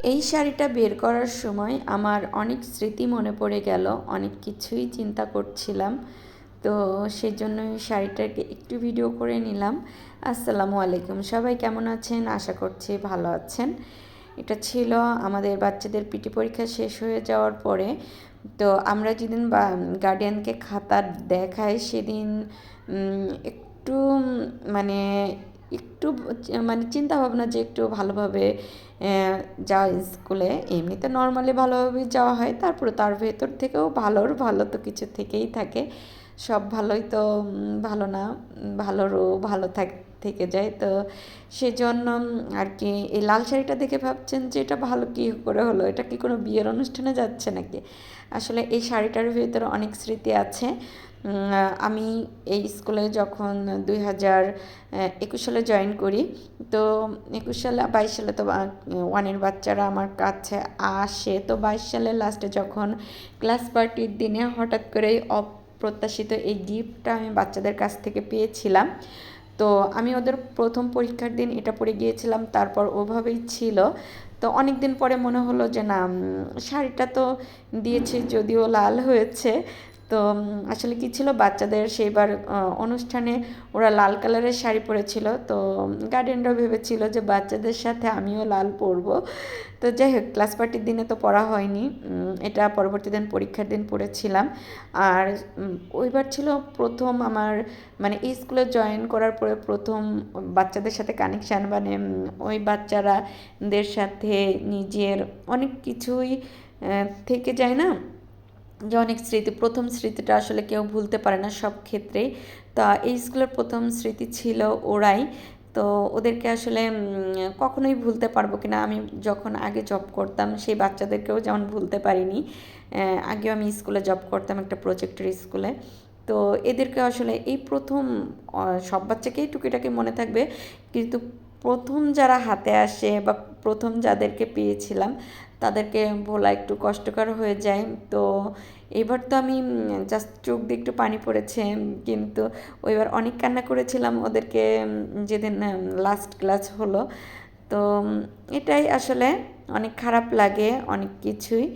এই শাড়িটা বের করার সময় আমার অনেক স্মৃতি মনে পড়ে গেল, অনেক কিছুই চিন্তা করছিলাম। তো সেজন্যই শাড়িটাকে একটু ভিডিও করে নিলাম। আসসালামু আলাইকুম, সবাই কেমন আছেন? আশা করছি ভালো আছেন। এটা ছিল আমাদের বাচ্চাদের পিটি পরীক্ষা শেষ হয়ে যাওয়ার পরে। তো আমরা যেদিন গার্ডিয়ানকে খাতা দেখাই সেদিন একটু মানে একটু মানে চিন্তা ভাবনা যে একটু ভালোভাবে যাওয়া স্কুলে। এমনিতে নর্মালি ভালোভাবেই যাওয়া হয়, তারপরে তার ভেতর থেকেও ভালো তো কিছু থেকেই থাকে। সব ভালোই তো ভালো না, ভালোরও ভালো থেকে যায়। তো সেজন্য আর কি এই লাল শাড়িটা দেখে ভাবছেন যে এটা ভালো কী করে হলো, এটা কি কোনো বিয়ের অনুষ্ঠানে যাচ্ছে নাকি? আসলে এই শাড়িটার ভিতরে অনেক স্মৃতি আছে। আমি এই স্কুলে যখন 2021 সালে জয়েন করি, তো 21 সালে 22 সালে তো ওয়ানের বাচ্চারা আমার কাছে আসে। তো 22 সালের লাস্টে যখন ক্লাস পার্টির দিনে হঠাৎ করেই অপ্রত্যাশিত এই গিফটটা আমি বাচ্চাদের কাছ থেকে পেয়েছিলাম। তো আমি ওদের প্রথম পরীক্ষার দিন এটা পরে গিয়েছিলাম, তারপর ওভাবেই ছিল। তো অনেক দিন পরে মনে হলো যে না, শাড়িটা তো দিয়েছে যদিও লাল হয়েছে। তো আসলে কী ছিল, বাচ্চাদের সেইবার অনুষ্ঠানে ওরা লাল কালারের শাড়ি পরেছিল। তো গার্ডিয়ানরাও ভেবেছিল যে বাচ্চাদের সাথে আমিও লাল পরবো। তো যাই হোক, ক্লাস পার্টির দিনে তো পড়া হয়নি, এটা পরবর্তী দিন পরীক্ষার দিন পড়েছিলাম। আর ওইবার ছিল প্রথম আমার, মানে এই স্কুলে জয়েন করার পরে প্রথম বাচ্চাদের সাথে কানেকশান, মানে ওই বাচ্চারাদের সাথে নিজের অনেক কিছুই থেকে যায় না, যে অনেক স্মৃতি। প্রথম স্মৃতিটা আসলে কেউ ভুলতে পারে না সব ক্ষেত্রেই। তা এই স্কুলের প্রথম স্মৃতি ছিল ওরাই। তো ওদেরকে আসলে কখনোই ভুলতে পারবো কিনা, আমি যখন আগে জব করতাম সেই বাচ্চাদেরকেও যেমন ভুলতে পারিনি। আগেও আমি স্কুলে জব করতাম, একটা প্রজেক্টের স্কুলে। তো এদেরকে আসলে এই প্রথম, সব বাচ্চাকেই টুকিটাকি মনে থাকবে, কিন্তু প্রথম যারা হাতে আসে বা প্রথম যাদেরকে পেয়েছিলাম তাদেরকে ভোলা একটু কষ্টকর হয়ে যায়। তো এবার তো আমি জাস্ট চোখ দিয়ে একটু পানি পড়েছে, কিন্তু ওইবার অনেক কান্না করেছিলাম ওদেরকে যেদিন লাস্ট ক্লাস হলো। তো এটাই আসলে অনেক খারাপ লাগে, অনেক কিছুই।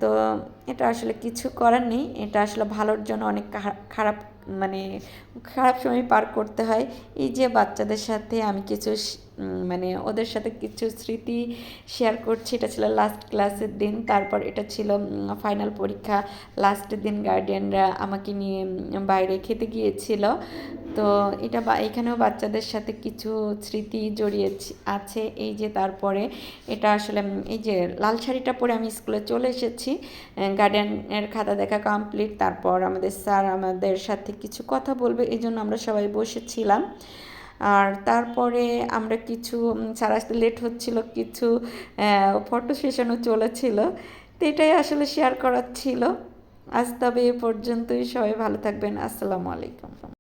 তো এটা আসলে কিছু করার নেই, এটা আসলে ভালোর জন্য অনেক খারাপ, মানে খারাপ সময় পার করতে হয়। এই যে বাচ্চাদের সাথে আমি কিছু মানে ওদের সাথে কিছু স্মৃতি শেয়ার করছি। এটা ছিল লাস্ট ক্লাসের দিন, তারপর এটা ছিল ফাইনাল পরীক্ষা লাস্টের দিন। গার্ডিয়ানরা আমাকে নিয়ে বাইরে খেতে গিয়েছিল। তো এটা এখানেও বাচ্চাদের সাথে কিছু স্মৃতি জড়িয়ে আছে। এই যে তারপরে এটা আসলে এই যে লাল শাড়িটা পরে আমি স্কুলে চলে এসেছি, গার্ডিয়ানের খাতা দেখা কমপ্লিট। তারপর আমাদের স্যার আমাদের সাথে কিছু কথা বলবে, এই জন্য আমরা সবাই বসেছিলাম। আর তারপরে আমরা কিছু, স্যার আসতে লেট হচ্ছিল, কিছু ফটো সেশনও চলেছিল। তো এটাই আসলে শেয়ার করার ছিল। আজ তবে এ পর্যন্তই, সবাই ভালো থাকবেন। আসসালামু আলাইকুম।